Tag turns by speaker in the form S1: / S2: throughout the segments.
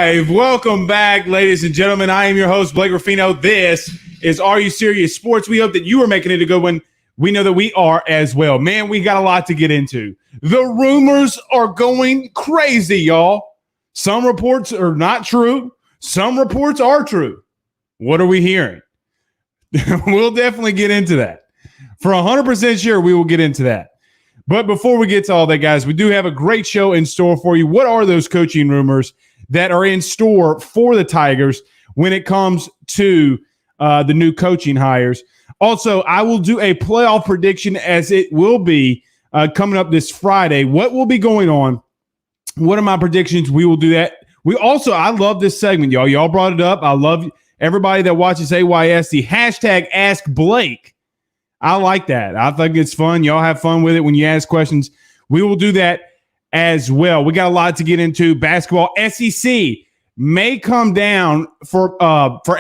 S1: live. Welcome back, ladies and gentlemen. I am your host, Blake Ruffino. This is Are You Serious Sports? We hope that you are making it a good one. We know that we are as well. Man, we got a lot to get into. The rumors are going crazy, y'all. Some reports are not true. Some reports are true. What are we hearing? We'll definitely get into that. For 100% sure, we will get into that. But before we get to all that, guys, we do have a great show in store for you. What are those coaching rumors that are in store for the Tigers when it comes to the new coaching hires? Also, I will do a playoff prediction as it will be coming up this Friday. What will be going on? What are my predictions? We will do that. I love this segment, y'all. Y'all brought it up. I love everybody that watches AYS. The hashtag Ask Blake. I like that. I think it's fun. Y'all have fun with it when you ask questions. We will do that as well. We got a lot to get into. Basketball, SEC may come down for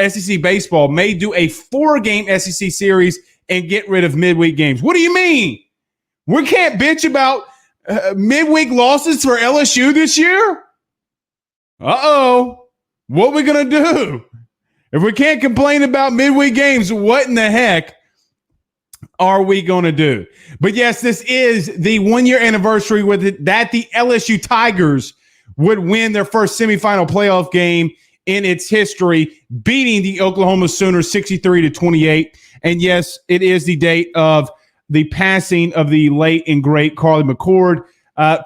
S1: SEC baseball, may do a 4-game SEC series and get rid of midweek games. What do you mean? We can't bitch about midweek losses for LSU this year? Uh-oh. What are we going to do? If we can't complain about midweek games, what in the heck are we going to do? But yes, this is the 1-year anniversary with it that the LSU Tigers would win their first semifinal playoff game in its history, beating the Oklahoma Sooners 63-28. And yes, it is the date of the passing of the late and great Carly McCord.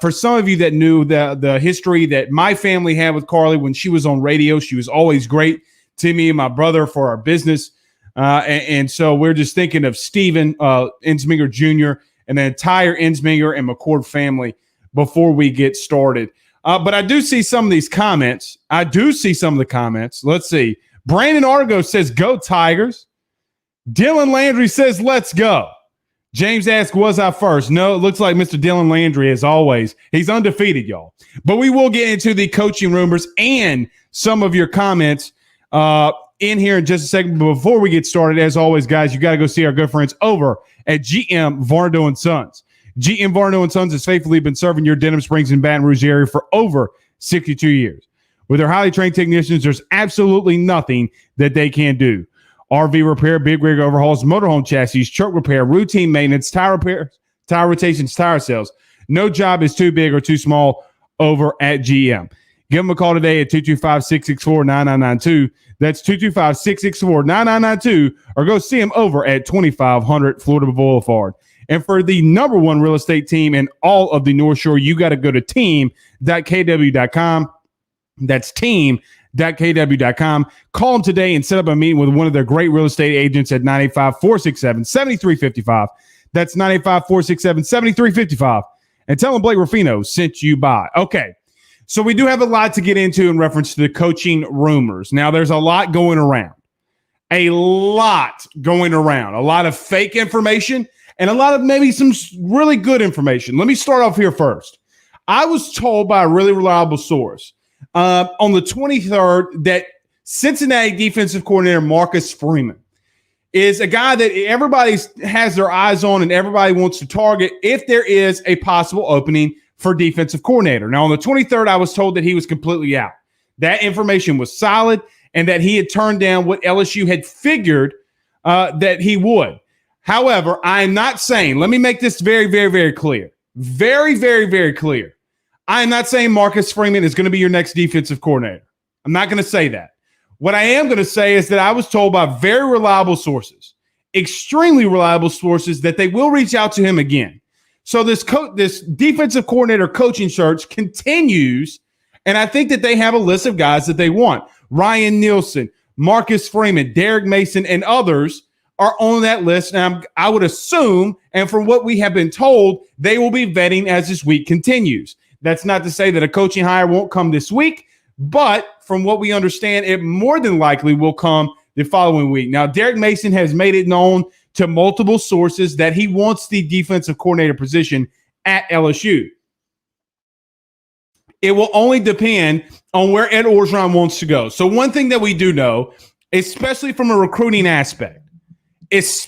S1: For some of you that knew the history that my family had with Carly when she was on radio, she was always great to me and my brother for our business. And so we're just thinking of Steven Ensminger Jr. and the entire Ensminger and McCord family before we get started. But I do see some of these comments. Let's see. Brandon Argo says, go Tigers. Dylan Landry says, let's go. James asks, was I first? No, it looks like Mr. Dylan Landry, as always. He's undefeated, y'all. But we will get into the coaching rumors and some of your comments in here in just a second. But before we get started, as always, guys, you got to go see our good friends over at GM Varno & Sons. GM Varno & Sons has faithfully been serving your Denham Springs and Baton Rouge area for over 62 years. With their highly trained technicians, there's absolutely nothing that they can't do. RV repair, big rig overhauls, motorhome chassis, truck repair, routine maintenance, tire repair, tire rotations, tire sales. No job is too big or too small over at GM. Give them a call today at 225-664-9992. That's 225-664-9992, or go see them over at 2500 Florida Boulevard. And for the number one real estate team in all of the North Shore, you got to go to team.kw.com. That's team.kw.com. Call them today and set up a meeting with one of their great real estate agents at 985-467-7355. That's 985-467-7355. And tell them Blake Ruffino sent you by. Okay. So we do have a lot to get into in reference to the coaching rumors. Now, there's a lot going around. A lot of fake information and a lot of maybe some really good information. Let me start off here first. I was told by a really reliable source on the 23rd that Cincinnati defensive coordinator Marcus Freeman is a guy that everybody has their eyes on and everybody wants to target if there is a possible opening for defensive coordinator. Now, on the 23rd, I was told that he was completely out. That information was solid and that he had turned down what LSU had figured that he would. However, I am not saying, let me make this very, very, very clear. Very, very, very clear. I am not saying Marcus Freeman is going to be your next defensive coordinator. I'm not going to say that. What I am going to say is that I was told by very reliable sources, extremely reliable sources, that they will reach out to him again. So this defensive coordinator coaching search continues, and I think that they have a list of guys that they want. Ryan Nielsen, Marcus Freeman, Derek Mason, and others are on that list. And I would assume, and from what we have been told, they will be vetting as this week continues. That's not to say that a coaching hire won't come this week, but from what we understand, it more than likely will come the following week. Now, Derek Mason has made it known to multiple sources that he wants the defensive coordinator position at LSU. It will only depend on where Ed Orgeron wants to go. So one thing that we do know, especially from a recruiting aspect, is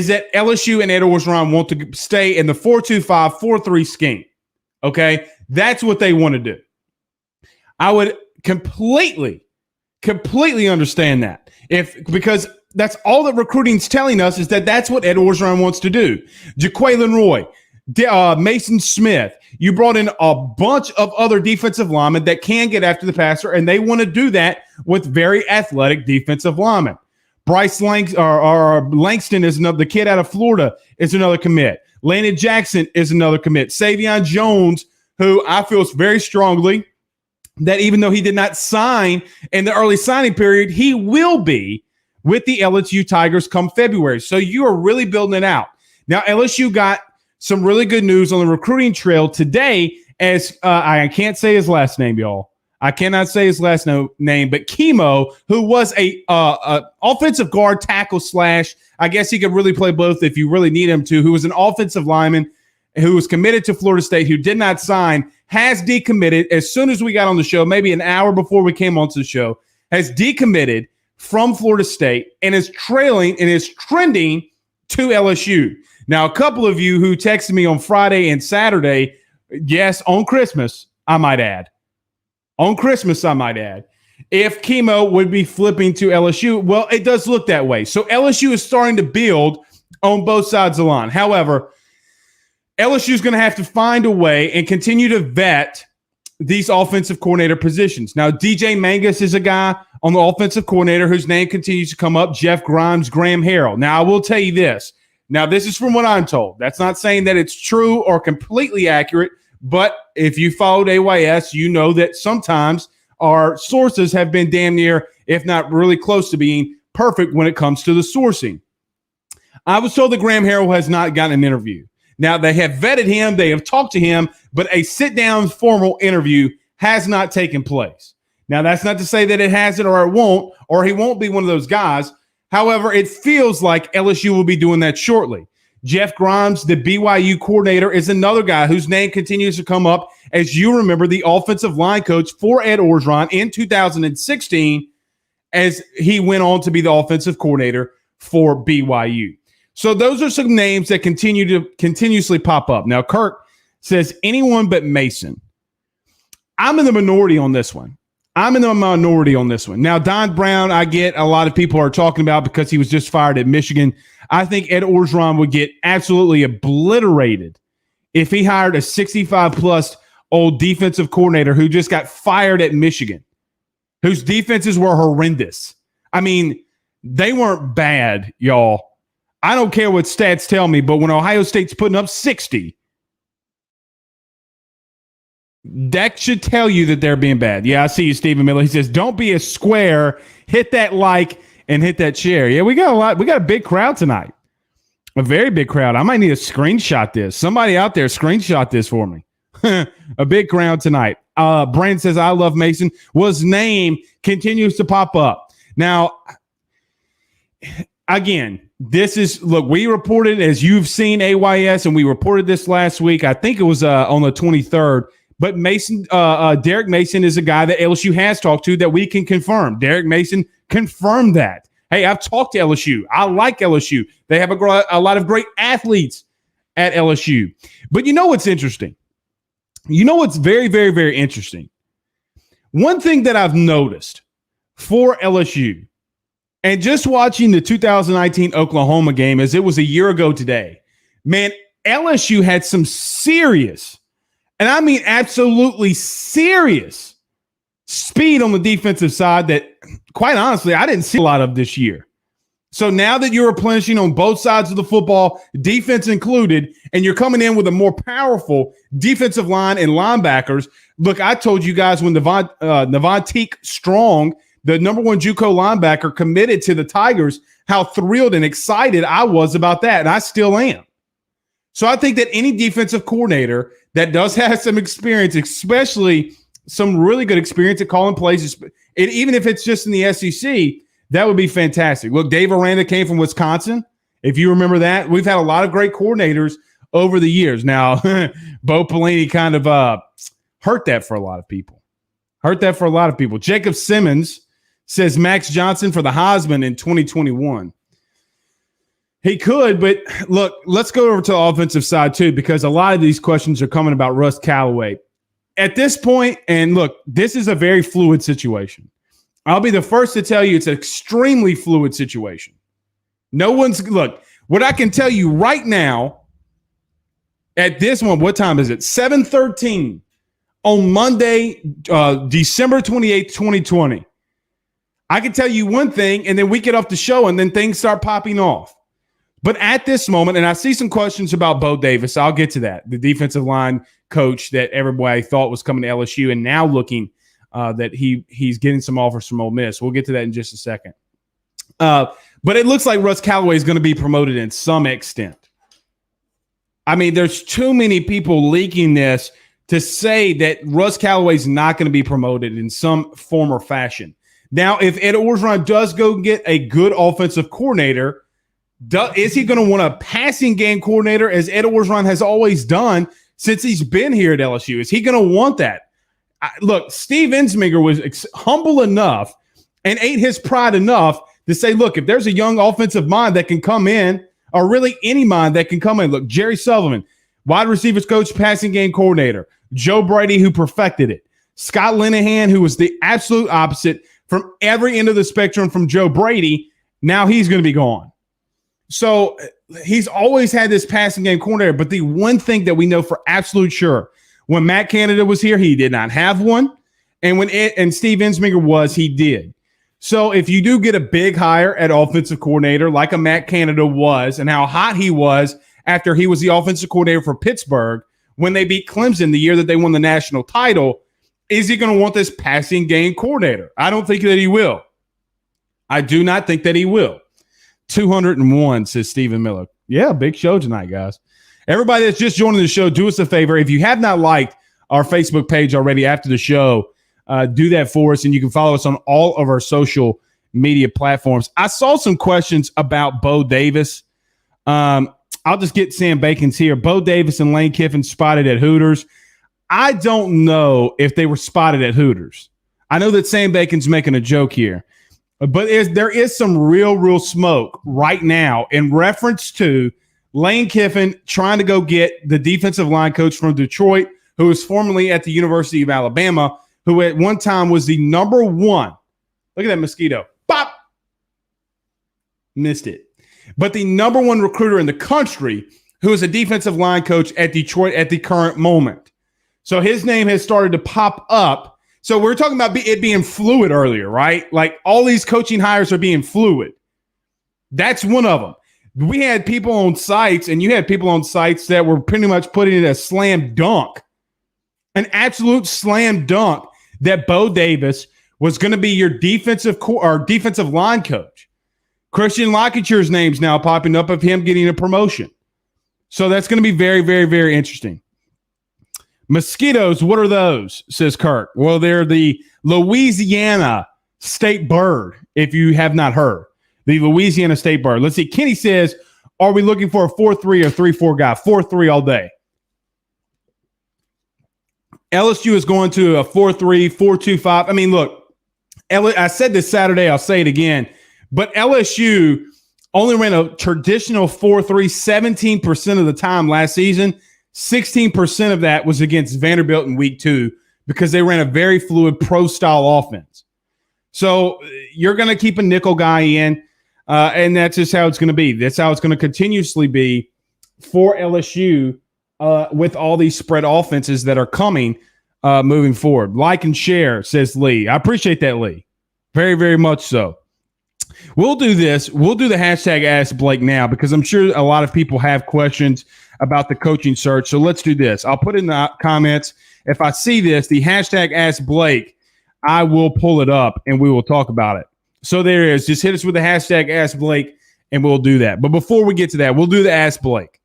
S1: that LSU and Ed Orgeron want to stay in the 4-2-5, 4-3 scheme. Okay? That's what they want to do. I would completely understand that. Because that's all that recruiting's telling us is that that's what Ed Orgeron wants to do. Jaquelin Roy, Mason Smith. You brought in a bunch of other defensive linemen that can get after the passer, and they want to do that with very athletic defensive linemen. Bryce Langston is the kid out of Florida, is another commit. Landon Jackson is another commit. Savion Jones, who I feel very strongly that even though he did not sign in the early signing period, he will be with the LSU Tigers come February. So you are really building it out. Now, LSU got some really good news on the recruiting trail today as I can't say his last name, y'all. I cannot say his last name, but Chemo, who was a offensive guard tackle / I guess he could really play both if you really need him to, who was an offensive lineman who was committed to Florida State, who did not sign, has decommitted as soon as we got on the show, maybe an hour before we came onto the show, has decommitted from Florida State and is trending to LSU. Now, a couple of you who texted me on Friday and Saturday, yes, on Christmas, I might add. On Christmas, I might add, if Chemo would be flipping to LSU. Well, it does look that way. So LSU is starting to build on both sides of the line. However, LSU is going to have to find a way and continue to vet these offensive coordinator positions. Now, DJ Mangus is a guy on the offensive coordinator whose name continues to come up, Jeff Grimes, Graham Harrell. Now, I will tell you this. Now, this is from what I'm told. That's not saying that it's true or completely accurate, but if you followed AYS, you know that sometimes our sources have been damn near, if not really close to being perfect when it comes to the sourcing. I was told that Graham Harrell has not gotten an interview. Now, they have vetted him, they have talked to him, but a sit-down formal interview has not taken place. Now, that's not to say that it hasn't or it won't, or he won't be one of those guys. However, it feels like LSU will be doing that shortly. Jeff Grimes, the BYU coordinator, is another guy whose name continues to come up. As you remember, the offensive line coach for Ed Orgeron in 2016, as he went on to be the offensive coordinator for BYU. So those are some names that continue to continuously pop up. Now, Kirk says anyone but Mason. I'm in the minority on this one. Now, Don Brown, I get a lot of people are talking about because he was just fired at Michigan. I think Ed Orgeron would get absolutely obliterated if he hired a 65-plus old defensive coordinator who just got fired at Michigan, whose defenses were horrendous. I mean, they weren't bad, y'all. I don't care what stats tell me, but when Ohio State's putting up 60, that should tell you that they're being bad. Yeah, I see you, Stephen Miller. He says, don't be a square. Hit that like and hit that share. Yeah, we got a lot. We got a big crowd tonight. A very big crowd. I might need to screenshot this. Somebody out there screenshot this for me. A big crowd tonight. Brandon says, I love Mason. Well, his name continues to pop up. Now, again, this is, look, we reported, as you've seen AYS, and we reported this last week. I think it was on the 23rd. But Mason, Derek Mason is a guy that LSU has talked to that we can confirm. Derek Mason confirmed that. Hey, I've talked to LSU. I like LSU. They have a lot of great athletes at LSU. But you know what's interesting? You know what's very, very, very interesting? One thing that I've noticed for LSU, and just watching the 2019 Oklahoma game as it was a year ago today, man, LSU had some serious, and I mean absolutely serious, speed on the defensive side that, quite honestly, I didn't see a lot of this year. So now that you're replenishing on both sides of the football, defense included, and you're coming in with a more powerful defensive line and linebackers. Look, I told you guys when Navantique Strong, the number one JUCO linebacker, committed to the Tigers, how thrilled and excited I was about that, and I still am. So I think that any defensive coordinator that does have some experience, especially some really good experience at calling plays, even if it's just in the SEC, that would be fantastic. Look, Dave Aranda came from Wisconsin. If you remember that, we've had a lot of great coordinators over the years. Now, Bo Pelini kind of hurt that for a lot of people. Jacob Simmons says Max Johnson for the Heisman in 2021. He could, but look, let's go over to the offensive side too, because a lot of these questions are coming about Russ Callaway. at this point, and look, this is a very fluid situation. I'll be the first to tell you it's an extremely fluid situation. Look, what I can tell you right now at this one, what time is it? 7:13 on Monday, December 28th, 2020. I can tell you one thing, and then we get off the show, and then things start popping off. But at this moment, and I see some questions about Bo Davis. I'll get to that. The defensive line coach that everybody thought was coming to LSU and now looking that he's getting some offers from Ole Miss. We'll get to that in just a second. But it looks like Russ Callaway is going to be promoted in some extent. I mean, there's too many people leaking this to say that Russ Callaway is not going to be promoted in some form or fashion. Now, if Ed Orgeron does go get a good offensive coordinator, is he going to want a passing game coordinator as Ed Orgeron has always done since he's been here at LSU? Is he going to want that? Look, Steve Ensminger was humble enough and ate his pride enough to say, look, if there's a young offensive mind that can come in, or really any mind that can come in. Look, Jerry Sullivan, wide receivers coach, passing game coordinator. Joe Brady, who perfected it. Scott Linehan, who was the absolute opposite from every end of the spectrum from Joe Brady. Now he's going to be gone. So he's always had this passing game coordinator, but the one thing that we know for absolute sure, when Matt Canada was here, he did not have one. And when Steve Ensminger was, he did. So if you do get a big hire at offensive coordinator like a Matt Canada was, and how hot he was after he was the offensive coordinator for Pittsburgh when they beat Clemson the year that they won the national title, is he going to want this passing game coordinator? I don't think that he will. I do not think that he will. 201, says Stephen Miller. Yeah, big show tonight, guys. Everybody that's just joining the show, do us a favor. If you have not liked our Facebook page already after the show, do that for us, and you can follow us on all of our social media platforms. I saw some questions about Bo Davis. I'll just get Sam Bacon's here. Bo Davis and Lane Kiffin spotted at Hooters. I don't know if they were spotted at Hooters. I know that Sam Bacon's making a joke here, but there is some real smoke right now in reference to Lane Kiffin trying to go get the defensive line coach from Detroit, who was formerly at the University of Alabama, who at one time was the number one. Look at that mosquito. Bop! Missed it. But the number one recruiter in the country, who is a defensive line coach at Detroit at the current moment. So his name has started to pop up. So we were talking about it being fluid earlier, right? Like all these coaching hires are being fluid. That's one of them. We had people on sites, and you had people on sites that were pretty much putting it as slam dunk, an absolute slam dunk, that Bo Davis was going to be your defensive line coach. Christian Locketure's name's now popping up of him getting a promotion. So that's going to be very, very, very interesting. Mosquitoes, what are those, says Kirk? Well, they're the Louisiana state bird, if you have not heard. The Louisiana state bird. Let's see. Kenny says, are we looking for a 4-3 or 3-4 guy? 4-3 all day. LSU is going to a 4-3, 4-2-5. I mean, look, I said this Saturday, I'll say it again, but LSU only ran a traditional 4-3 17% of the time last season. 16% of that was against Vanderbilt in week 2 because they ran a very fluid pro-style offense. So you're going to keep a nickel guy in, and that's just how it's going to be. That's how it's going to continuously be for LSU with all these spread offenses that are coming moving forward. Like and share, says Lee. I appreciate that, Lee. Very, very much so. We'll do this. We'll do the hashtag Ask Blake now because I'm sure a lot of people have questions about the coaching search. So let's do this. I'll put in the comments. If I see this, the hashtag Ask Blake, I will pull it up and we will talk about it. So there it is. Just hit us with the hashtag Ask Blake and we'll do that. But before we get to that, we'll do the Ask Blake.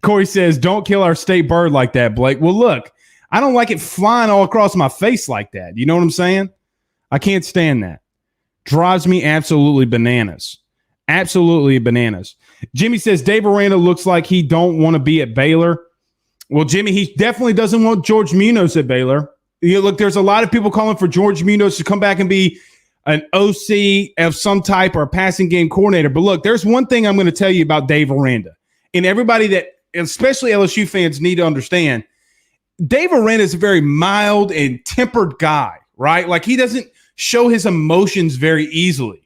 S1: Corey says, don't kill our state bird like that, Blake. Well, look, I don't like it flying all across my face like that. You know what I'm saying? I can't stand that. Drives me absolutely bananas. Absolutely bananas. Jimmy says, Dave Aranda looks like he don't want to be at Baylor. Well, Jimmy, he definitely doesn't want George Munoz at Baylor. Look, there's a lot of people calling for George Munoz to come back and be an OC of some type or a passing game coordinator. But look, there's one thing I'm going to tell you about Dave Aranda. And everybody that, especially LSU fans, need to understand, Dave Aranda is a very mild and tempered guy, right? Like he doesn't show his emotions very easily.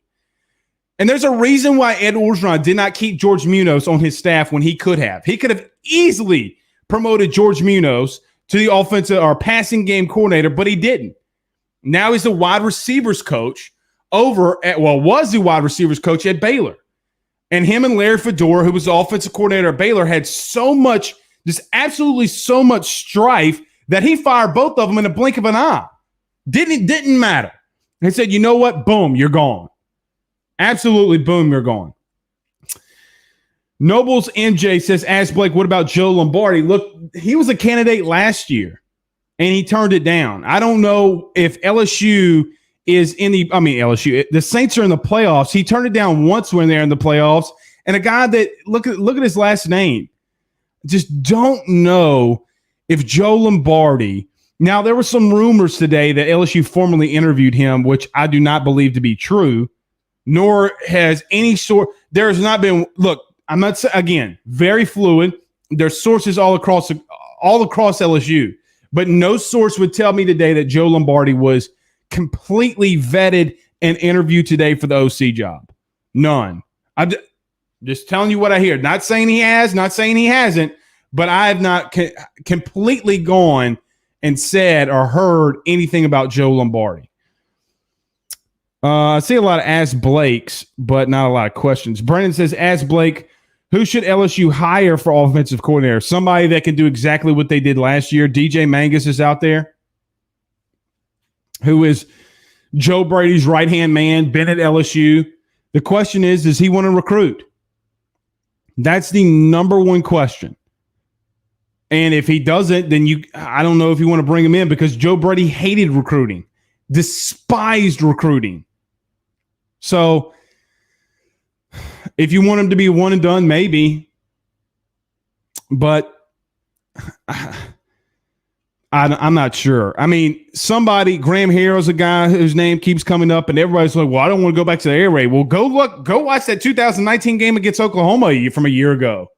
S1: And there's a reason why Ed Orgeron did not keep George Munoz on his staff when he could have. He could have easily promoted George Munoz to the offensive or passing game coordinator, but he didn't. Now he's the wide receivers coach was the wide receivers coach at Baylor. And him and Larry Fedora, who was the offensive coordinator at Baylor, had so much, just absolutely so much strife that he fired both of them in a blink of an eye. Didn't matter. He said, you know what? Boom, you're gone. Absolutely, boom, you're gone. Nobles MJ says, ask Blake, what about Joe Lombardi? Look, he was a candidate last year, and he turned it down. I don't know if LSU is the Saints are in the playoffs. He turned it down once when they're in the playoffs. And a guy that, look at his last name. Just don't know if Joe Lombardi. Now, there were some rumors today that LSU formally interviewed him, which I do not believe to be true, nor has any sort. There has not been, look, I'm not saying, again, very fluid. There's sources all across LSU, but no source would tell me today that Joe Lombardi was completely vetted and interviewed today for the OC job. None. I'm just telling you what I hear. Not saying he has, not saying he hasn't, but I have not completely gone and said or heard anything about Joe Lombardi. I see a lot of Ask Blakes, but not a lot of questions. Brennan says, Ask Blake, who should LSU hire for offensive coordinator? Somebody that can do exactly what they did last year. DJ Mangus is out there, who is Joe Brady's right-hand man, been at LSU. The question is, does he want to recruit? That's the number one question. And if he doesn't, then I don't know if you want to bring him in, because Joe Brady hated recruiting, despised recruiting. So if you want him to be one and done, maybe. But I'm not sure. I mean, Graham Harrell's a guy whose name keeps coming up, and everybody's like, well, I don't want to go back to the air raid. Well, go watch that 2019 game against Oklahoma from a year ago.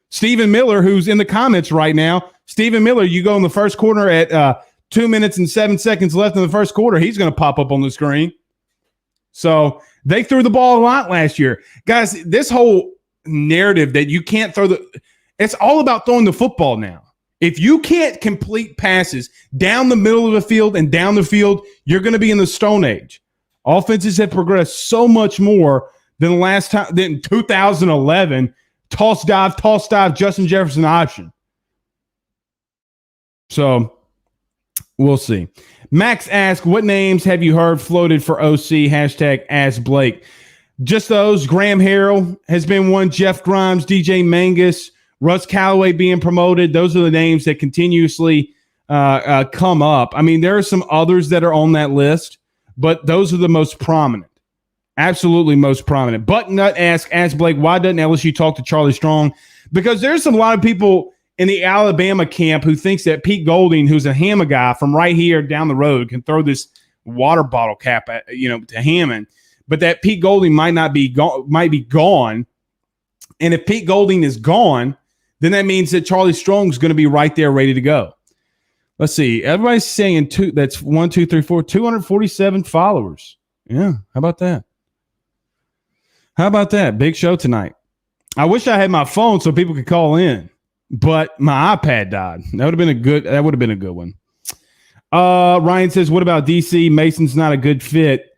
S1: Stephen Miller, who's in the comments right now. Stephen Miller, you go in the first quarter at 2 minutes and 7 seconds left in the first quarter. He's going to pop up on the screen. So they threw the ball a lot last year. Guys, this whole narrative that you can't it's all about throwing the football now. If you can't complete passes down the middle of the field and down the field, you're going to be in the Stone Age. Offenses have progressed so much more than last time, than 2011. Toss dive, Justin Jefferson option. So we'll see. Max asks, what names have you heard floated for OC? Hashtag Ask Blake. Just those. Graham Harrell has been one. Jeff Grimes, DJ Mangus, Russ Callaway being promoted. Those are the names that continuously come up. I mean, there are some others that are on that list, but those are the most prominent. Absolutely most prominent. Butternut asks, Ask Blake, why doesn't LSU talk to Charlie Strong? Because there's a lot of people in the Alabama camp who thinks that Pete Golding, who's a Hammond guy from right here down the road, can throw this water bottle cap at, to Hammond, but that Pete Golding might be gone. And if Pete Golding is gone, then that means that Charlie Strong's going to be right there ready to go. Let's see. Everybody's saying that's 247 followers. Yeah. How about that? Big show tonight. I wish I had my phone so people could call in, but my iPad died. That would have been a good one. Ryan says, what about DC? Mason's not a good fit.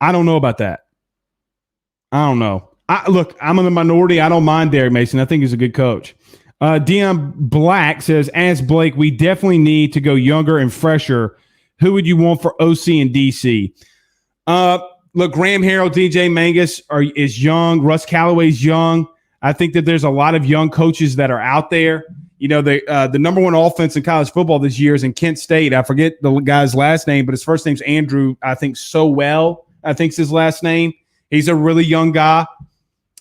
S1: I don't know about that. I don't know. Look, I'm in the minority. I don't mind Derek Mason. I think he's a good coach. Dion Black says, Ask Blake, we definitely need to go younger and fresher. Who would you want for OC and DC? Look, Graham Harrell, DJ Mangus is young. Russ Callaway's young. I think that there's a lot of young coaches that are out there. The number one offense in college football this year is in Kent State. I forget the guy's last name, but his first name's Andrew, I think, I think's his last name. He's a really young guy.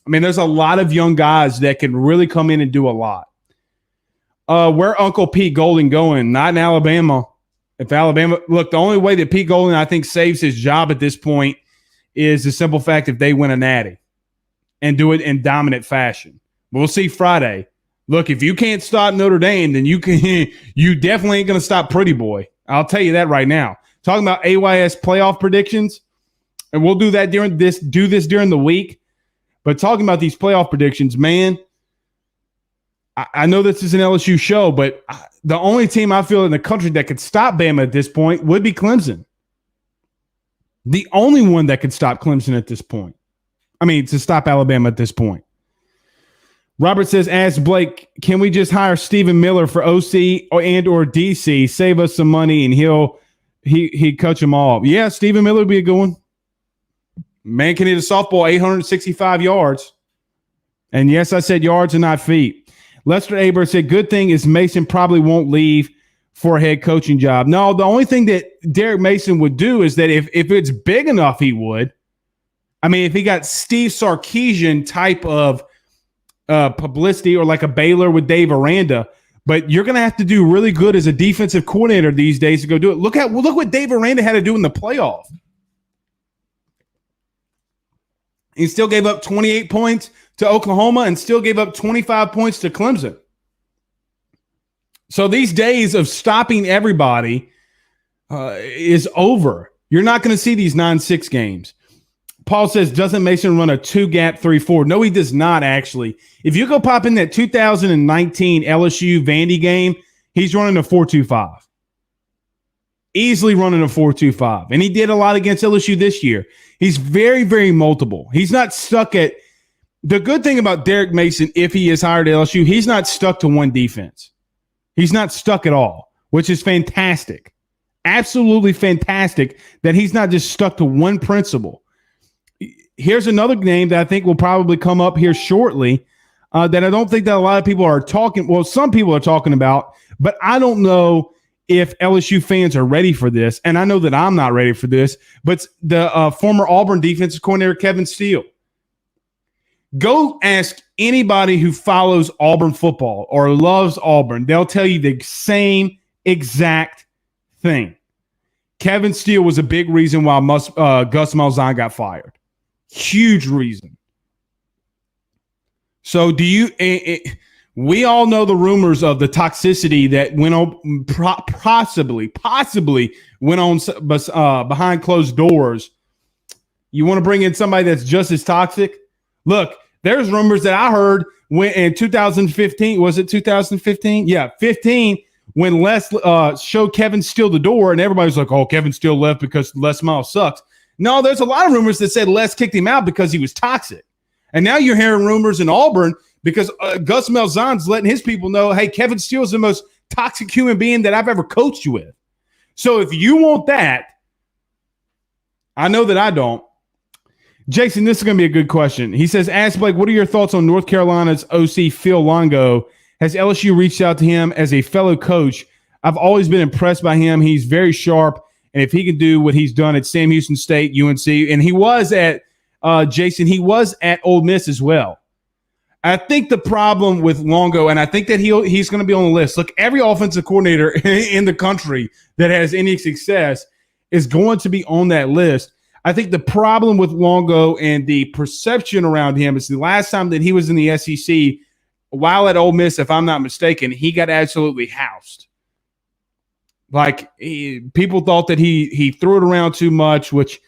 S1: I mean, there's a lot of young guys that can really come in and do a lot. Where Uncle Pete Golding going? Not in Alabama. If Alabama – look, the only way that Pete Golding, I think, saves his job at this point is the simple fact if they win a natty and do it in dominant fashion. We'll see Friday. Look, if you can't stop Notre Dame, then you definitely ain't going to stop Pretty Boy. I'll tell you that right now. Talking about Ays playoff predictions, and we'll do that during this during the week. But talking about these playoff predictions, man, I know this is an LSU show, but the only team I feel in the country that could stop Bama at this point would be Clemson. The only one that could stop Clemson at this point. I mean, to stop Alabama at this point. Robert says, ask Blake, can we just hire Stephen Miller for OC or DC? Save us some money and he'd coach them all. Yeah, Stephen Miller would be a good one. Man can hit a softball 865 yards. And yes, I said yards and not feet. Lester Aber said, good thing is Mason probably won't leave for a head coaching job. No, the only thing that Derek Mason would do is that if it's big enough, he would. I mean, if he got Steve Sarkisian type of publicity or like a Baylor with Dave Aranda, but you're going to have to do really good as a defensive coordinator these days to go do it. Look what Dave Aranda had to do in the playoff. He still gave up 28 points to Oklahoma and still gave up 25 points to Clemson. So these days of stopping everybody is over. You're not going to see these 9-6 games. Paul says, doesn't Mason run a 2-gap 3-4? No, he does not, actually. If you go pop in that 2019 LSU Vandy game, he's running a 4-2-5. Easily running a 4-2-5. And he did a lot against LSU this year. He's very, very multiple. He's not stuck at – the good thing about Derek Mason, if he is hired at LSU, he's not stuck to one defense. He's not stuck at all, which is fantastic. Absolutely fantastic that he's not just stuck to one principle. Here's another name that I think will probably come up here shortly that I don't think that a lot of people are talking – well, some people are talking about, but I don't know if LSU fans are ready for this, and I know that I'm not ready for this, but the former Auburn defensive coordinator Kevin Steele. Go ask anybody who follows Auburn football or loves Auburn. They'll tell you the same exact thing. Kevin Steele was a big reason why Gus Malzahn got fired. Huge reason. So do you we all know the rumors of the toxicity that went on, possibly went on behind closed doors. You want to bring in somebody that's just as toxic? Look, there's rumors that I heard when in 2015, was it 2015? Yeah, 15, when Les showed Kevin Steele the door, and everybody's like, oh, Kevin Steele left because Les Miles sucks. No, there's a lot of rumors that said Les kicked him out because he was toxic. And now you're hearing rumors in Auburn because Gus Malzahn's letting his people know, hey, Kevin Steele's the most toxic human being that I've ever coached you with. So if you want that, I know that I don't. Jason, this is going to be a good question. He says, ask Blake, what are your thoughts on North Carolina's OC Phil Longo? Has LSU reached out to him as a fellow coach? I've always been impressed by him. He's very sharp. And if he can do what he's done at Sam Houston State, UNC, and he was at, Jason, he was at Ole Miss as well. I think the problem with Longo, and I think that he's going to be on the list. Look, every offensive coordinator in the country that has any success is going to be on that list. I think the problem with Longo and the perception around him is the last time that he was in the SEC, while at Ole Miss, if I'm not mistaken, he got absolutely housed. Like, people thought that he threw it around too much, which,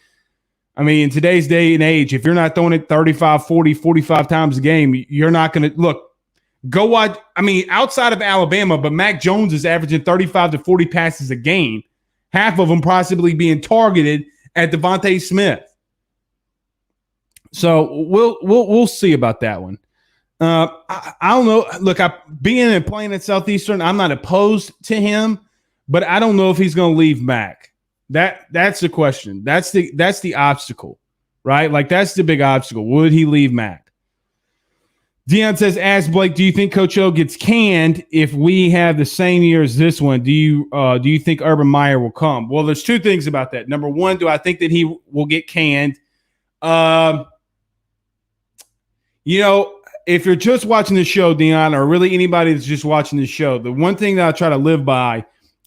S1: I mean, in today's day and age, if you're not throwing it 35, 40, 45 times a game, you're not going to – look, go watch – I mean, outside of Alabama, but Mac Jones is averaging 35 to 40 passes a game, half of them possibly being targeted at Devontae Smith. So we'll see about that one. I don't know. Look, being and playing at Southeastern, I'm not opposed to him, but I don't know if he's going to leave Mac. That's the question. That's the obstacle, right? Like, that's the big obstacle. Would he leave Mac? Dion says, ask Blake, do you think Coach O gets canned if we have the same year as this one? Do you think Urban Meyer will come? Well, there's two things about that. Number one, do I think that he will get canned? If you're just watching the show, Dion, or really anybody that's just watching the show, the one thing that I try to live by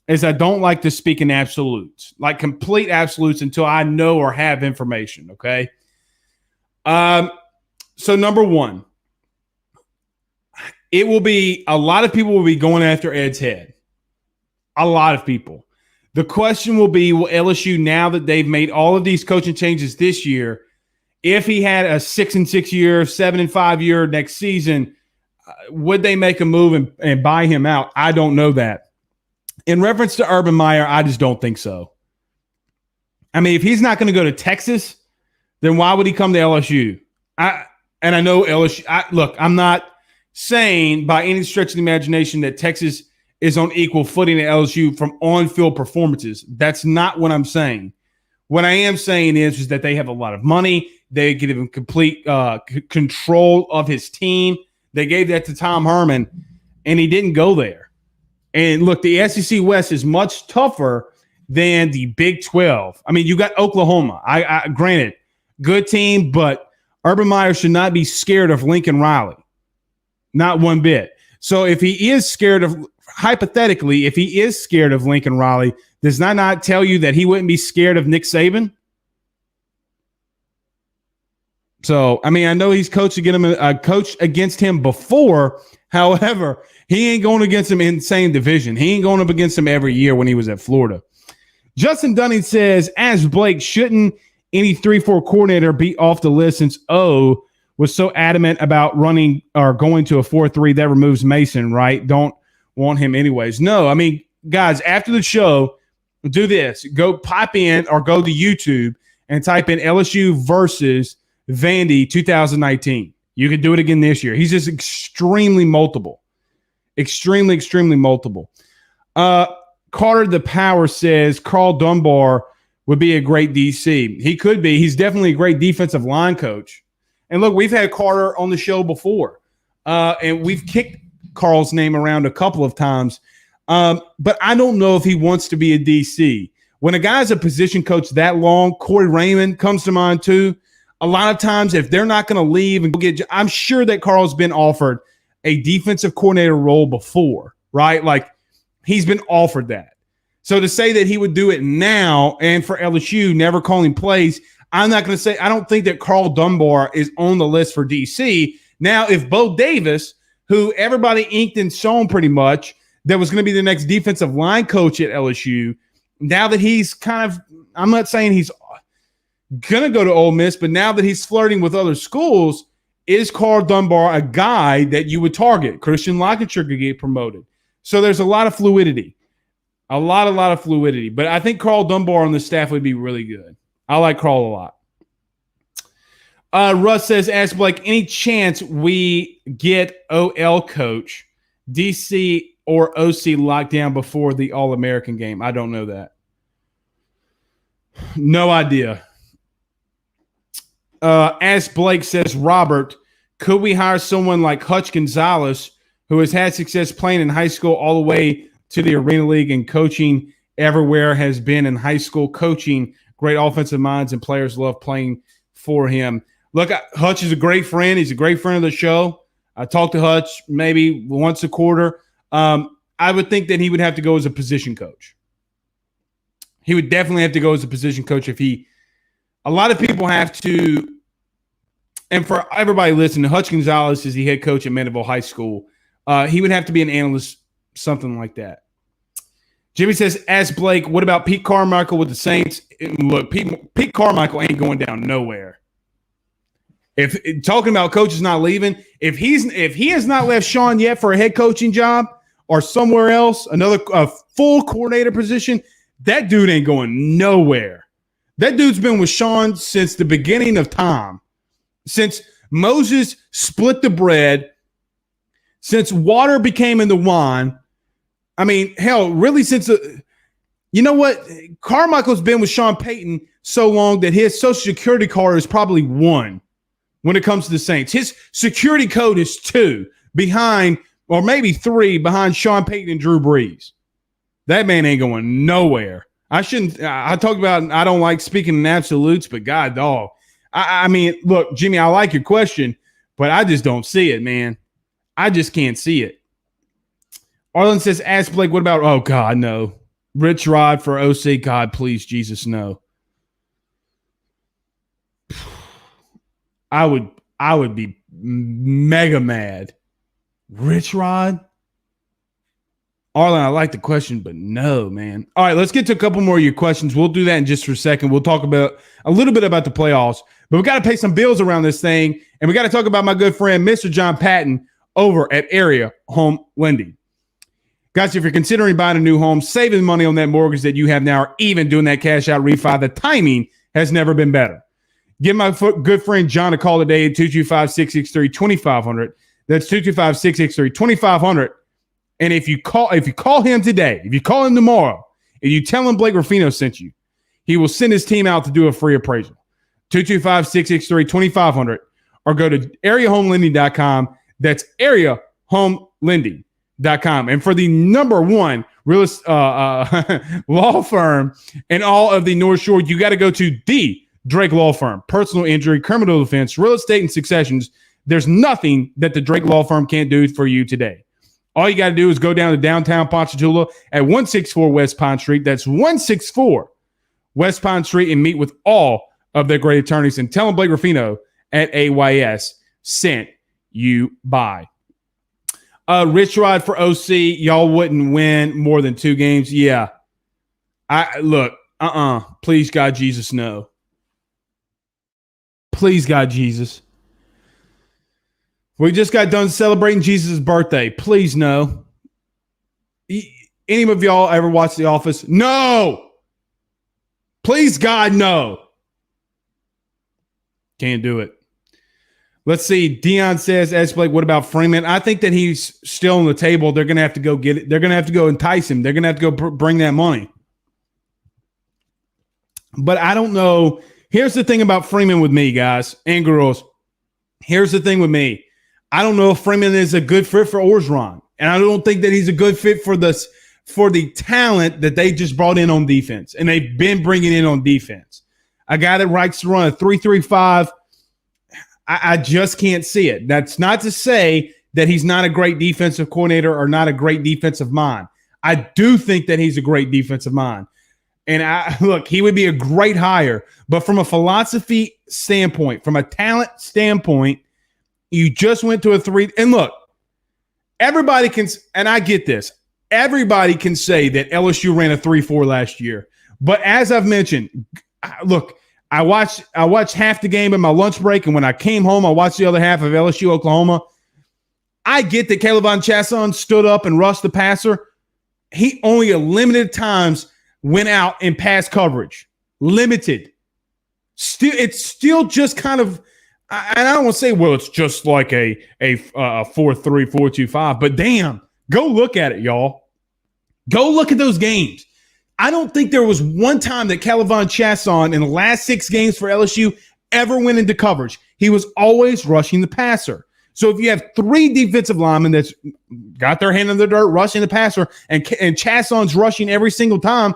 S1: is I don't like to speak in absolutes, like complete absolutes, until I know or have information, okay? So number one, it will be a lot of people will be going after Ed's head. A lot of people. The question will be, will LSU, now that they've made all of these coaching changes this year, if he had a 6-6 year, 7-5 year next season, would they make a move and buy him out? I don't know that. In reference to Urban Meyer, I just don't think so. I mean, if he's not going to go to Texas, then why would he come to LSU? I know LSU. Look, I'm not saying by any stretch of the imagination that Texas is on equal footing to LSU from on-field performances. That's not what I'm saying. What I am saying is that they have a lot of money. They give him complete control of his team. They gave that to Tom Herman, and he didn't go there. And look, the SEC West is much tougher than the Big 12. I mean, you got Oklahoma. I granted, good team, but Urban Meyer should not be scared of Lincoln Riley. Not one bit. So if he is scared of, hypothetically, if he is scared of Lincoln Riley, does that not tell you that he wouldn't be scared of Nick Saban? So, I mean, I know he's coached against him before. However, he ain't going against him in the same division. He ain't going up against him every year when he was at Florida. Justin Dunning says, as Blake, shouldn't any 3-4 coordinator be off the list since O was so adamant about running or going to a 4-3 that removes Mason, right? Don't want him anyways. No, I mean, guys, after the show, do this. Go pop in or go to YouTube and type in LSU versus Vandy 2019. You can do it again this year. He's just extremely multiple. Extremely, extremely multiple. Carter the Power says Carl Dunbar would be a great DC. He could be. He's definitely a great defensive line coach. And look, we've had Carter on the show before, and we've kicked Carl's name around a couple of times. But I don't know if he wants to be a DC. When a guy's a position coach that long, Corey Raymond comes to mind too. A lot of times, if they're not going to leave and go get, I'm sure that Carl's been offered a defensive coordinator role before, right? Like he's been offered that. So to say that he would do it now and for LSU, never calling plays, I'm not going to say, I don't think that Carl Dunbar is on the list for DC. Now, if Bo Davis, who everybody inked and shown pretty much, that was going to be the next defensive line coach at LSU, now that he's kind of, I'm not saying he's going to go to Ole Miss, but now that he's flirting with other schools, is Carl Dunbar a guy that you would target? Christian Lockenshire could get promoted. So there's a lot of fluidity. A lot of fluidity. But I think Carl Dunbar on the staff would be really good. I like Carl a lot. Russ says, ask Blake, any chance we get OL coach, DC or OC locked down before the All-American game? I don't know that. No idea. As Blake says, Robert, could we hire someone like Hutch Gonzalez, who has had success playing in high school all the way to the Arena League and coaching everywhere, has been in high school coaching, great offensive minds, and players love playing for him. Look, Hutch is a great friend. He's a great friend of the show. I talk to Hutch maybe once a quarter. I would think that he would have to go as a position coach. He would definitely have to go as a position coach if he – a lot of people have to – and for everybody listening, Hutch Gonzalez is the head coach at Mandeville High School. He would have to be an analyst, something like that. Jimmy says, ask Blake, what about Pete Carmichael with the Saints? Look, Pete Carmichael ain't going down nowhere. If talking about coaches not leaving, if he has not left Sean yet for a head coaching job or somewhere else, another full coordinator position, that dude ain't going nowhere. That dude's been with Sean since the beginning of time. Since Moses split the bread, since water became into wine. I mean, hell, really since you know what? Carmichael's been with Sean Payton so long that his Social Security card is probably 1 when it comes to the Saints. His security code is 2 behind, or maybe 3 behind Sean Payton and Drew Brees. That man ain't going nowhere. I talked about I don't like speaking in absolutes, but God, dog. I mean, look, Jimmy, I like your question, but I just don't see it, man. I just can't see it. Arlen says, ask Blake, what about, oh, God, no. Rich Rod for OC, God, please, Jesus, no. I would be mega mad. Rich Rod? Arlen, I like the question, but no, man. All right, let's get to a couple more of your questions. We'll do that in just for a second. We'll talk about a little bit about the playoffs, but we got to pay some bills around this thing, and we got to talk about my good friend, Mr. John Patton, over at Area Home Lending. Guys, if you're considering buying a new home, saving money on that mortgage that you have now, or even doing that cash out refi, the timing has never been better. Give my good friend John a call today at 225-663-2500. That's 225-663-2500. And if you call him today, if you call him tomorrow, and you tell him Blake Ruffino sent you, he will send his team out to do a free appraisal. 225-663-2500, or go to areahomelending.com. That's areahomelending.com. And for the number one real law firm in all of the North Shore, you got to go to the Drake Law Firm. Personal injury, criminal defense, real estate, and successions. There's nothing that the Drake Law Firm can't do for you today. All you got to do is go down to downtown Ponchatoula at 164 West Pine Street. That's 164 West Pine Street, and meet with all of their great attorneys and tell them Blake Ruffino at AYS sent you by. Rich Rod for OC. Y'all wouldn't win more than 2 games. Yeah. Please, God, Jesus, no. Please, God, Jesus. We just got done celebrating Jesus' birthday. Please, no. Any of y'all ever watch The Office? No. Please, God, no. Can't do it. Let's see. Dion says, "Ask Blake, what about Freeman?" I think that he's still on the table. They're going to have to go get it. They're going to have to go entice him. They're going to have to go bring that money. But I don't know. Here's the thing about Freeman with me, guys and girls. Here's the thing with me. I don't know if Freeman is a good fit for Orgeron. And I don't think that he's a good fit for the talent that they just brought in on defense. And they've been bringing in on defense. A guy that likes to run a 3-3-5. I just can't see it. That's not to say that he's not a great defensive coordinator or not a great defensive mind. I do think that he's a great defensive mind. And look, he would be a great hire. But from a philosophy standpoint, from a talent standpoint, you just went to a 3. And look, everybody can, and I get this, everybody can say that LSU ran a 3-4 last year. But as I've mentioned, look, I watched half the game in my lunch break, and when I came home, I watched the other half of LSU Oklahoma. I get that Caleb Chasson stood up and rushed the passer. He only at limited times went out in pass coverage. Limited. It's still just kind of, and I don't want to say, well, it's just like a 4-3, 4-2-5, but damn, go look at it, y'all. Go look at those games. I don't think there was one time that Calvin Chasson in the last 6 games for LSU ever went into coverage. He was always rushing the passer. So if you have 3 defensive linemen that's got their hand in the dirt rushing the passer, and Chasson's rushing every single time,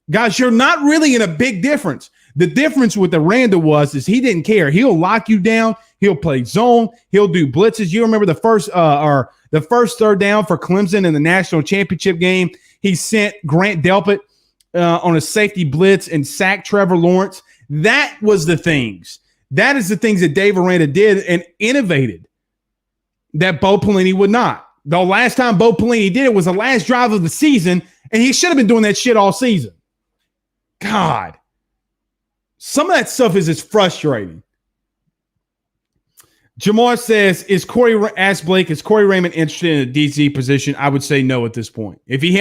S1: guys, you're not really in a big difference. The difference with Aranda is he didn't care. He'll lock you down. He'll play zone. He'll do blitzes. You remember the first third down for Clemson in the national championship game? He sent Grant Delpit on a safety blitz and sacked Trevor Lawrence. That was the things. That is the things that Dave Aranda did and innovated that Bo Pelini would not. The last time Bo Pelini did it was the last drive of the season, and he should have been doing that shit all season. God. Some of that stuff is just frustrating. Jamar says, ask Blake, is Corey Raymond interested in a DC position? I would say no at this point. If he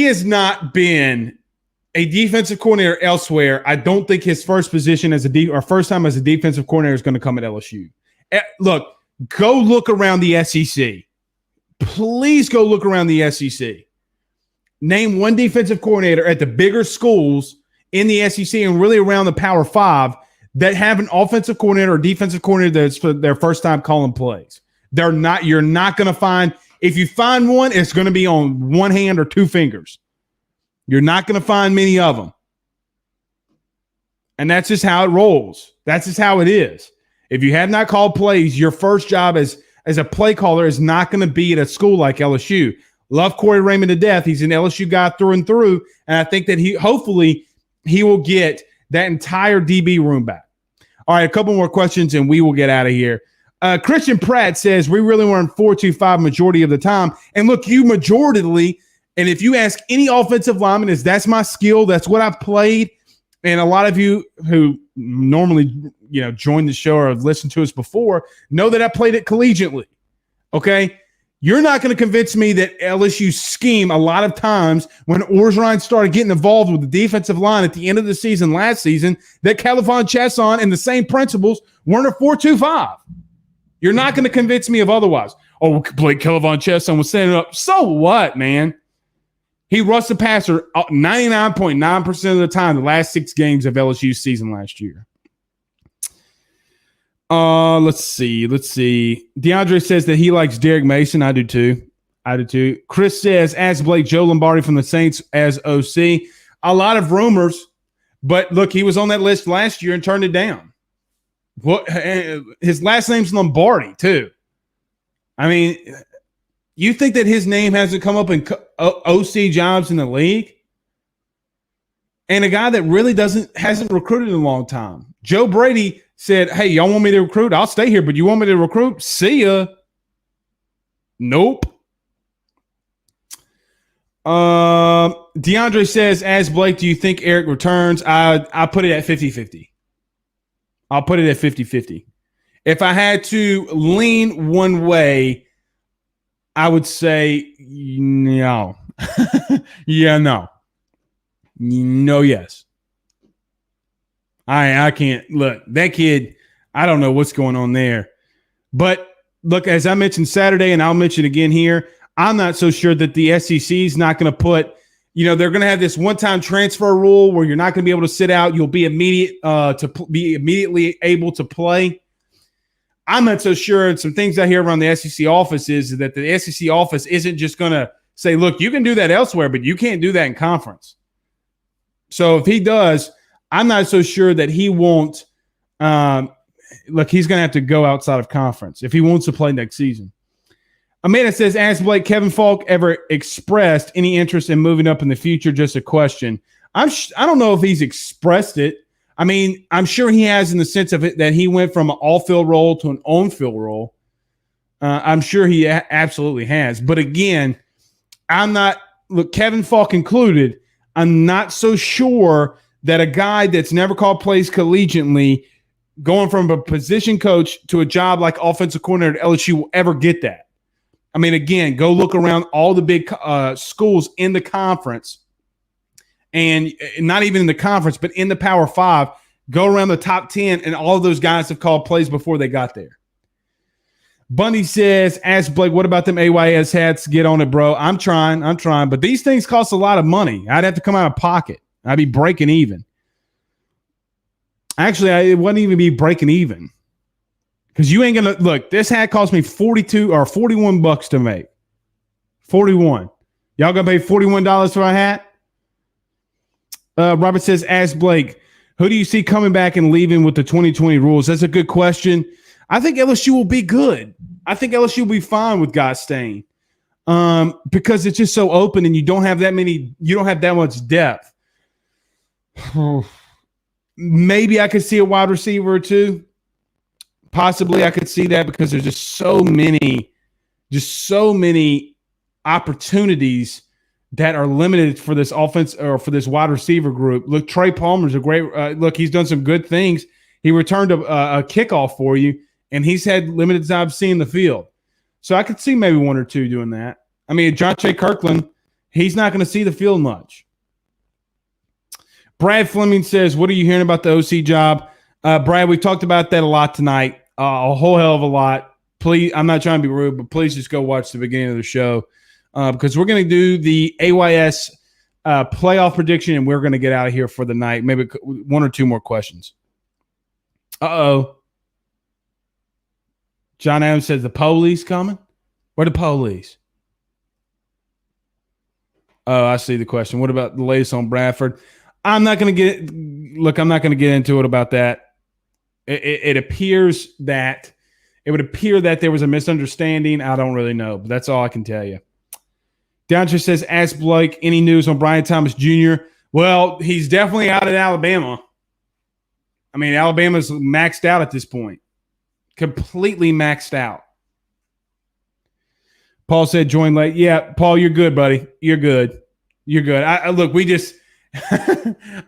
S1: has not been a defensive coordinator elsewhere, I don't think his first position first time as a defensive coordinator is going to come at LSU. Look, go look around the SEC. Please go look around the SEC. Name one defensive coordinator at the bigger schools in the SEC and really around the Power 5 that have an offensive coordinator or defensive coordinator that's for their first time calling plays. You're not going to find, if you find one, it's going to be on one hand or 2 fingers. You're not going to find many of them. And that's just how it rolls. That's just how it is. If you have not called plays, your first job as a play caller is not going to be at a school like LSU. Love Corey Raymond to death. He's an LSU guy through and through. And I think that hopefully he will get that entire DB room back. All right, a couple more questions and we will get out of here. Christian Pratt says, we really were in 4-2-5 majority of the time. And look, you majoritarily, and if you ask any offensive lineman, that's my skill. That's what I've played. And a lot of you who normally, join the show or have listened to us before know that I played it collegiately. Okay? You're not going to convince me that LSU scheme a lot of times when Orgeron started getting involved with the defensive line at the end of the season last season that Calvin Chesson and the same principles weren't a 4-2-5. You're not going to convince me of otherwise. Oh, Blake Calvin Chesson was setting it up. So what, man? He rushed the passer 99.9% of the time the last 6 games of LSU's season last year. Let's see. DeAndre says that he likes Derek Mason. I do too. Chris says, ask Blake Joe Lombardi from the Saints as OC. A lot of rumors, but look, he was on that list last year and turned it down. What? His last name's Lombardi too. I mean, you think that his name hasn't come up in OC jobs in the league? And a guy that really hasn't recruited in a long time. Joe Brady said, hey, y'all want me to recruit? I'll stay here, but you want me to recruit? See ya. Nope. DeAndre says, as Blake, do you think Eric returns? I put it at 50-50. I'll put it at 50-50. If I had to lean one way, I would say no. Yeah, no. No, yes. I can't. Look, that kid, I don't know what's going on there. But look, as I mentioned Saturday, and I'll mention again here, I'm not so sure that the SEC is not going to put, they're going to have this one-time transfer rule where you're not going to be able to sit out. You'll be be immediately able to play. I'm not so sure. And some things I hear around the SEC office is that the SEC office isn't just going to say, look, you can do that elsewhere, but you can't do that in conference. So if he does, I'm not so sure that he won't look, he's going to have to go outside of conference if he wants to play next season. Amanda says, ask Blake, Kevin Falk ever expressed any interest in moving up in the future? Just a question. I don't know if he's expressed it. I mean, I'm sure he has in the sense of it that he went from an all-field role to an on-field role. I'm sure he absolutely has. But again, Kevin Falk included, I'm not so sure that a guy that's never called plays collegiately going from a position coach to a job like offensive coordinator at LSU will ever get that. I mean, again, go look around all the big schools in the conference, and not even in the conference, but in the Power 5, go around the top 10, and all of those guys have called plays before they got there. Bundy says, ask Blake, what about them AYS hats? Get on it, bro. I'm trying, but these things cost a lot of money. I'd have to come out of pocket. I'd be breaking even. Actually, it wouldn't even be breaking even. Because you ain't going to – look, this hat cost me $42 or $41 to make. 41. Y'all going to pay $41 for a hat? Robert says, ask Blake, who do you see coming back and leaving with the 2020 rules? That's a good question. I think LSU will be good. I think LSU will be fine with guys staying because it's just so open and you don't have that much depth. Maybe I could see a wide receiver or two. Possibly I could see that because there's just so many opportunities that are limited for this offense or for this wide receiver group. Look, Trey Palmer's a great look. He's done some good things. He returned a kickoff for you, and he's had limited time seeing the field. So I could see maybe one or two doing that. I mean, Jonte Kirkland, he's not going to see the field much. Brad Fleming says, what are you hearing about the OC job? Brad, we talked about that a lot tonight, a whole hell of a lot. Please, I'm not trying to be rude, but please just go watch the beginning of the show because we're going to do the AYS playoff prediction, and we're going to get out of here for the night. Maybe one or two more questions. Uh-oh. John Adams says the police coming? Where the police? Oh, I see the question. What about the latest on Bradford? I'm not going to get into it about that. It appears that it would appear that there was a misunderstanding. I don't really know, but that's all I can tell you. Downcher says, ask Blake, any news on Brian Thomas Jr.? Well, he's definitely out at Alabama. I mean, Alabama's maxed out at this point. Completely maxed out. Paul said join late. Yeah, Paul, you're good, buddy. You're good. You're good. Look, we just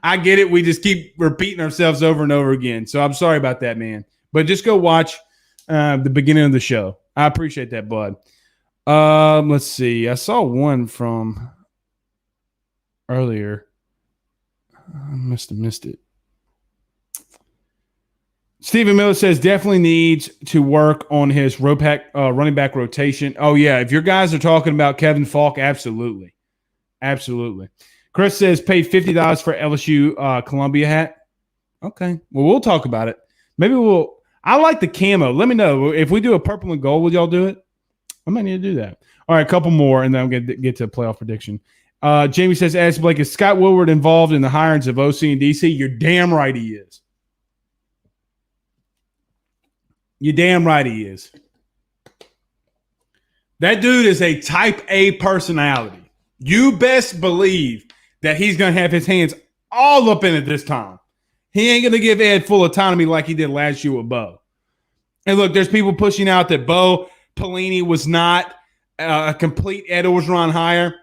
S1: I get it. We just keep repeating ourselves over and over again. So I'm sorry about that, man. But just go watch the beginning of the show. I appreciate that, bud. Let's see. I saw one from earlier. I must have missed it. Stephen Miller says definitely needs to work on his running back rotation. Oh, yeah. If your guys are talking about Kevin Falk, absolutely. Absolutely. Chris says pay $50 for LSU Columbia hat. Okay. Well, we'll talk about it. Maybe we'll – I like the camo. Let me know. If we do a purple and gold, would y'all do it? I might need to do that. All right, a couple more, and then I'm going to get to a playoff prediction. Jamie says, ask Blake, is Scott Woodward involved in the hirings of OC and DC? You're damn right he is. You're damn right he is. That dude is a type A personality. You best believe that he's going to have his hands all up in it this time. He ain't going to give Ed full autonomy like he did last year with Bo. And look, there's people pushing out that Bo Pelini was not a complete Ed Orgeron hire.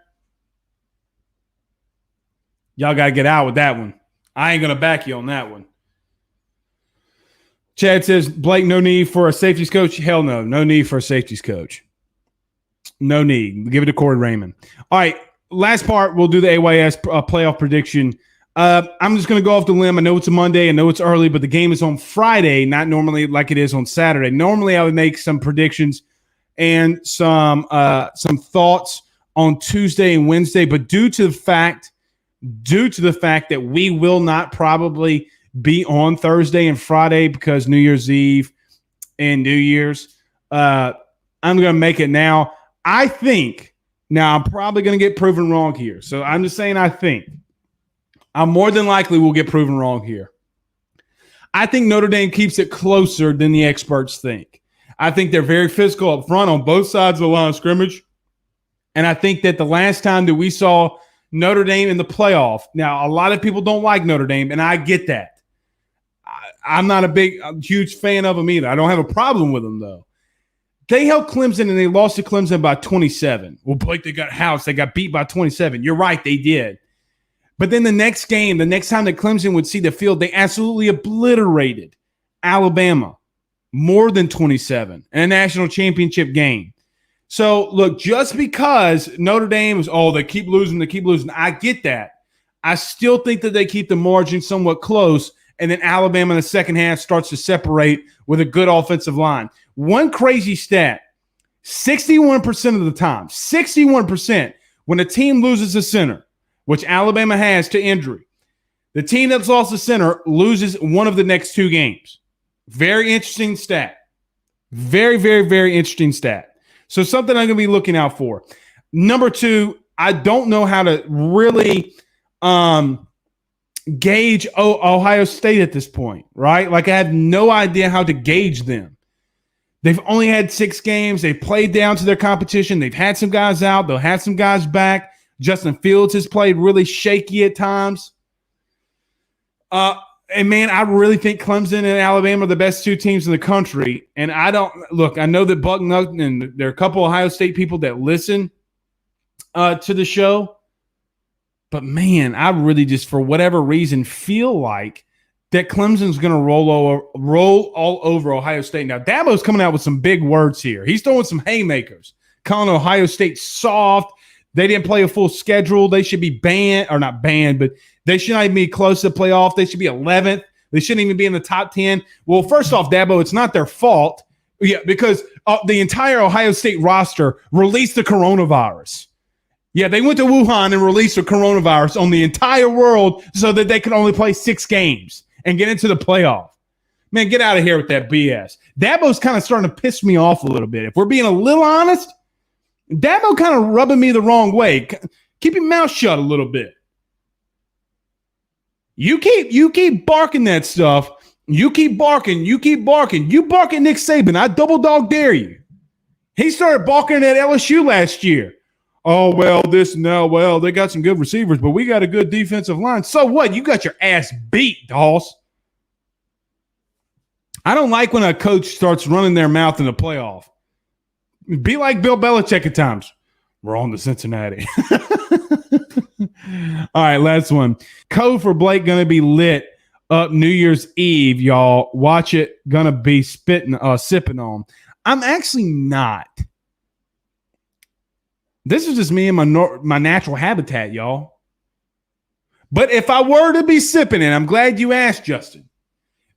S1: Y'all got to get out with that one. I ain't going to back you on that one. Chad says, Blake, no need for a safeties coach? Hell no. No need for a safeties coach. No need. Give it to Corey Raymond. All right. Last part, we'll do the AYS playoff prediction. I'm just going to go off the limb. I know it's a Monday. I know it's early, but the game is on Friday, not normally like it is on Saturday. Normally, I would make some predictions and some thoughts on Tuesday and Wednesday, but due to the fact that we will not probably be on Thursday and Friday because New Year's Eve and New Year's, I'm going to make it now. I think now I'm probably going to get proven wrong here. So I'm just saying I think. I more than likely will get proven wrong here. I think Notre Dame keeps it closer than the experts think. I think they're very physical up front on both sides of the line of scrimmage. And I think that the last time that we saw Notre Dame in the playoff, now a lot of people don't like Notre Dame, and I get that. I'm not a huge fan of them either. I don't have a problem with them, though. They held Clemson, and they lost to Clemson by 27. Well, Blake, they got housed. They got beat by 27. You're right, they did. But then the next game, the next time that Clemson would see the field, they absolutely obliterated Alabama, more than 27, in a national championship game. So, look, just because Notre Dame is, they keep losing, I get that. I still think that they keep the margin somewhat close, and then Alabama in the second half starts to separate with a good offensive line. One crazy stat, 61% of the time, 61%, when a team loses a center, which Alabama has to injury, the team that's lost the center loses one of the next two games. Very interesting stat. Very, very, very interesting stat. So something I'm going to be looking out for. Number two, I don't know how to really gauge Ohio State at this point, right? Like I have no idea how to gauge them. They've only had 6 games. They've played down to their competition. They've had some guys out. They'll have some guys back. Justin Fields has played really shaky at times. And, man, I really think Clemson and Alabama are the best 2 teams in the country. And I know that Buck Nugent and there are a couple Ohio State people that listen to the show. But, man, I really just, for whatever reason, feel like that Clemson's going to roll all over Ohio State. Now, Dabo's coming out with some big words here. He's throwing some haymakers, calling Ohio State soft. They didn't play a full schedule. They should be banned, or not banned, but they should not even be close to the playoff. They should be 11th. They shouldn't even be in the top 10. Well, first off, Dabo, it's not their fault. Yeah, because the entire Ohio State roster released the coronavirus. Yeah, they went to Wuhan and released the coronavirus on the entire world so that they could only play 6 games and get into the playoff. Man, get out of here with that BS. Dabo's kind of starting to piss me off a little bit. If we're being a little honest, Dabo kind of rubbing me the wrong way. Keep your mouth shut a little bit. You keep barking that stuff. You keep barking. You bark at Nick Saban. I double dog dare you. He started barking at LSU last year. Oh, well, they got some good receivers, but we got a good defensive line. So what? You got your ass beat, Doss. I don't like when a coach starts running their mouth in the playoff. Be like Bill Belichick at times. We're on to Cincinnati. All right, last one. Code for Blake going to be lit up New Year's Eve, y'all. Watch it. Going to be sipping on. I'm actually not. This is just me in my natural habitat, y'all. But if I were to be sipping it, I'm glad you asked, Justin.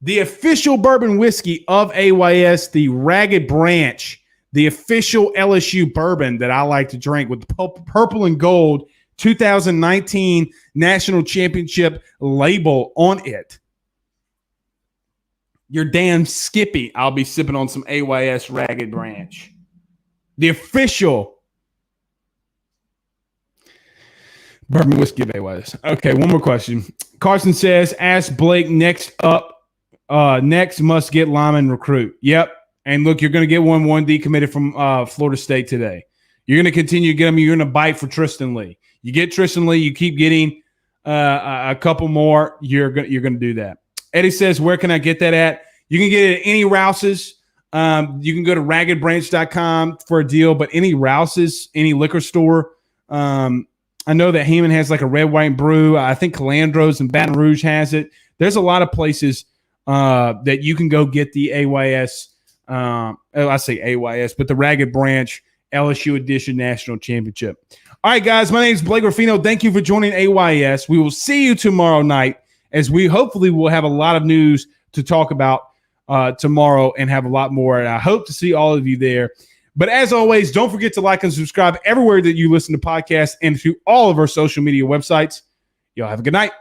S1: The official bourbon whiskey of AYS, the Ragged Branch, the official LSU bourbon that I like to drink with the purple and gold 2019 National Championship label on it. You're damn skippy. I'll be sipping on some AYS Ragged Branch. The official bourbon whiskey of AYS. Okay, one more question. Carson says, ask Blake next must get lineman recruit. Yep. And look, you're going to get one decommitted from Florida State today. You're going to continue to get them. You're going to bite for Tristan Lee. You get Tristan Lee. You keep getting a couple more. You're going to do that. Eddie says, where can I get that at? You can get it at any Rouse's. You can go to raggedbranch.com for a deal, but any Rouse's, any liquor store. I know that Heyman has like a red, white brew. I think Calandro's and Baton Rouge has it. There's a lot of places that you can go get the AYS. I say AYS, but the Ragged Branch LSU Edition National Championship. All right, guys, my name is Blake Ruffino. Thank you for joining AYS. We will see you tomorrow night as we hopefully will have a lot of news to talk about tomorrow and have a lot more. And I hope to see all of you there. But as always, don't forget to like and subscribe everywhere that you listen to podcasts and to all of our social media websites. Y'all have a good night.